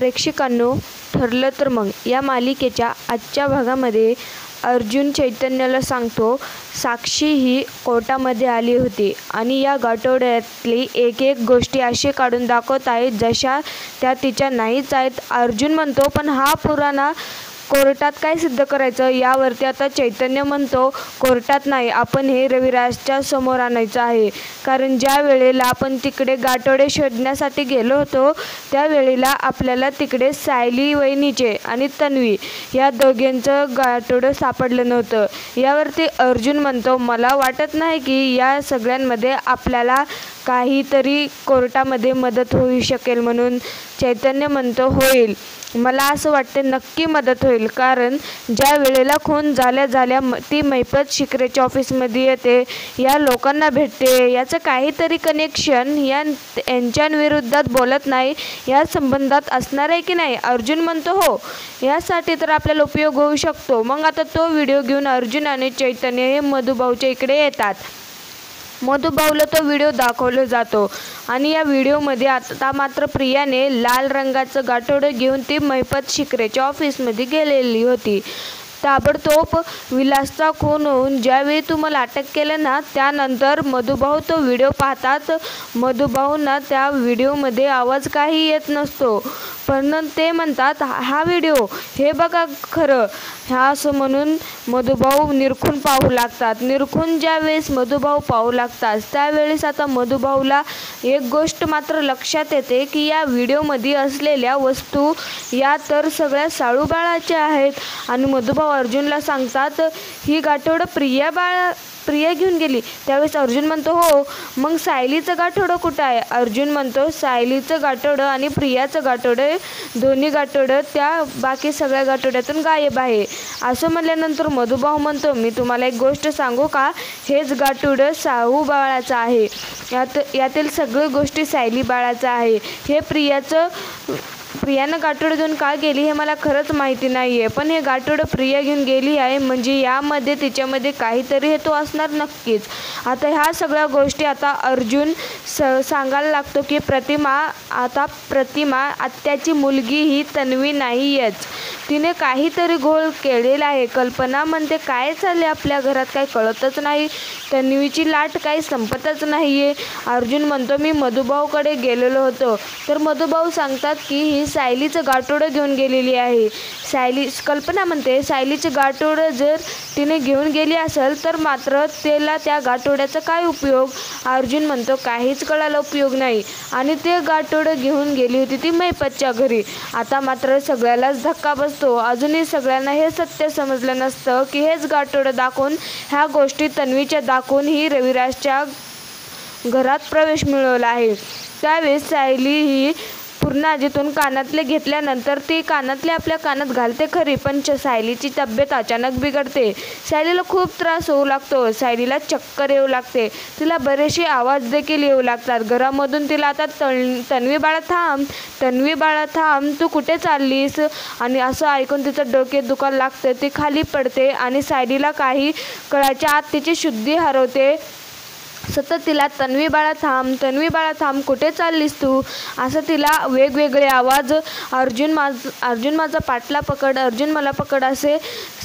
प्रेक्षकांनो, ठरलं तर मग या मालिकेच्या आजच्या भागामध्ये अर्जुन चैतन्याला सांगतो, साक्षी ही कोर्टामध्ये आली होती आणि या गाठोड्यातली एक एक गोष्टी अशी काढून दाखवत आहेत जशा त्या तिच्या नाहीच आहेत. अर्जुन म्हणतो, पण हा पुराणा कोर्टात काय सिद्ध करायचं? यावरती आता चैतन्य म्हणतो, कोर्टात नाही, आपण हे रविराजच्या समोर आणायचं आहे. कारण ज्या वेळेला आपण तिकडे गाठोडे शोधण्यासाठी गेलो होतो त्यावेळेला आपल्याला तिकडे सायली वहिनीचे आणि तन्वी या दोघांचं गाठोडं सापडलं नव्हतं. यावरती अर्जुन म्हणतो, मला वाटत नाही की या सगळ्यांमध्ये आपल्याला काहीतरी कोर्टामध्ये मदत होऊ शकेल. म्हणून चैतन्य म्हणतो, होईल, मला असं वाटते नक्की मदत होईल. कारण ज्या वेळेला खून झाल्या ती मैपत शिकरेच्या ऑफिसमध्ये येते, या लोकांना भेटते, याचं काहीतरी कनेक्शन यांच्या विरोधात बोलत नाही, या संबंधात असणार आहे की नाही? अर्जुन म्हणतो, हो, यासाठी तर आपल्याला उपयोग होऊ शकतो. मग आता तो व्हिडिओ घेऊन अर्जुन आणि चैतन्य हे मधुभाऊच्या इकडे येतात. मधुभाऊला तो व्हिडिओ दाखवला जातो आणि या व्हिडिओमध्ये आता मात्र प्रियाने लाल रंगाचं गाठोडं घेऊन ती मैपत शिकरेच्या ऑफिसमध्ये गेलेली होती. ताबडतोब विलासचा खून होऊन ज्यावेळी तुम्हाला अटक केलं ना, त्यानंतर मधुभाऊ तो व्हिडिओ पाहतात. मधुभाऊंना त्या व्हिडिओमध्ये आवाज काही येत नसतो, पण ते म्हणतात, हा व्हिडिओ हे बघा खरं, ह्या असं म्हणून मधुभाऊ निरखून पाहू लागतात. निरखून ज्यावेळेस मधुभाऊ पाहू लागतात त्यावेळेस आता मधुभाऊला एक गोष्ट मात्र लक्षात येते की या व्हिडिओमध्ये असलेल्या वस्तू या तर सगळ्या साळूबाळाच्या आहेत. आणि मधुभाऊ अर्जुनला सांगतात, ही गाठोडं प्रिया घेऊन गेली. त्यावेळेस अर्जुन म्हणतो, हो, मग सायलीचं गाठोडं कुठं आहे? अर्जुन म्हणतो, सायलीचं गाठोडं आणि प्रियाचं गाठोडं, दोन्ही गाठोडं त्या बाकी सगळ्या गाठोड्यातून गायब आहे. असं म्हणल्यानंतर मधुभाऊ म्हणतो, मी तुम्हाला एक गोष्ट सांगू का? हेच गाठोडं साहू बाळाचं आहे. यातील सगळ्या गोष्टी सायली बाळाचं आहे. हे प्रियानं गाठोडं घेऊन का गेली हे मला खरंच माहिती नाही आहे, पण हे गाठोडं प्रिया घेऊन गेली आहे म्हणजे यामध्ये तिच्यामध्ये काहीतरी हे तो असणार नक्कीच. आता ह्या सगळ्या गोष्टी आता अर्जुन सांगायला लागतो की प्रतिमा आत्याची मुलगी ही तन्वी नाही आहेच, तिने काहीतरी घोळ केलेला आहे. कल्पना म्हणते, काय चालले आपल्या घरात काही कळतच नाही, तन्वीची लाट काही संपतच नाही आहे. अर्जुन म्हणतो, मी मधुभाऊकडे गेलेलो होतो तर मधुभाऊ सांगतात की ही सायलीचं गाठोडं घेऊन गेलेली आहे. कल्पना म्हणते, सायलीचं गाठोडं जर तिने घेऊन गेली असेल तर मात्र त्याला त्या गाठोड्याचा काय उपयोग? अर्जुन म्हणतो, काहीच कळायला उपयोग नाही. आणि ते गाठोडं घेऊन गेली होती ती मैपतच्या घरी. आता मात्र सगळ्यालाच धक्का बसतो. अजूनही सगळ्यांना हे सत्य समजलं नसतं की हेच गाठोडं दाखवून, ह्या गोष्टी तन्वीच्या दाखवून ही रविराजच्या घरात प्रवेश मिळवला आहे. त्यावेळेस सायली ही पूर्णाजीतून कानातले घेतल्यानंतर ती कानातले आपल्या कानात घालते खरी, पण सायलीची तब्येत अचानक बिघडते. सायलीला खूप त्रास होऊ लागतो, सायलीला चक्कर येऊ लागते, तिला बरेचसे आवाज देखील येऊ लागतात. घरामधून तिला आता तन्वी बाळा थांब, तू कुठे चाललीस? आणि असं ऐकून तिचं डोके दुखायला लागतं, ती खाली पडते आणि सायलीला काही कळाच्या आत तिची शुद्धी हरवते. सतत तिला तन्वी बाळा थांब, कुठे चाललीस तू? असं तिला वेगवेगळे आवाज, अर्जुन माझा पाटला पकड, अर्जुन मला पकड, असे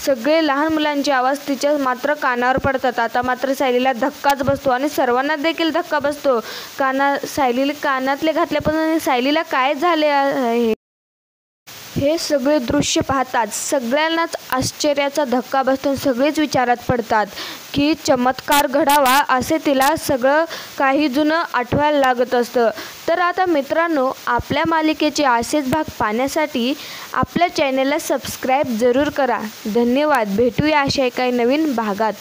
सगळे लहान मुलांचे आवाज तिच्या मात्र कानावर पडतात. आता मात्र सायलीला धक्काच बसतो आणि सर्वांना देखील धक्का बसतो. सायलीला कानातले घातल्यापासून सायलीला काय झाले आहे हे सगळे दृश्य पाहतात सगळ्यांनाच आश्चर्याचा धक्का बसतो. सगळेच विचारात पडतात की चमत्कार घडावा असे तिला सगळं काही जुनं आठवायला लागत असतं. तर आता मित्रांनो, आपल्या मालिकेचे असेच भाग पाहण्यासाठी आपल्या चॅनलला सबस्क्राईब जरूर करा. धन्यवाद. भेटूया अशा एका नवीन भागात.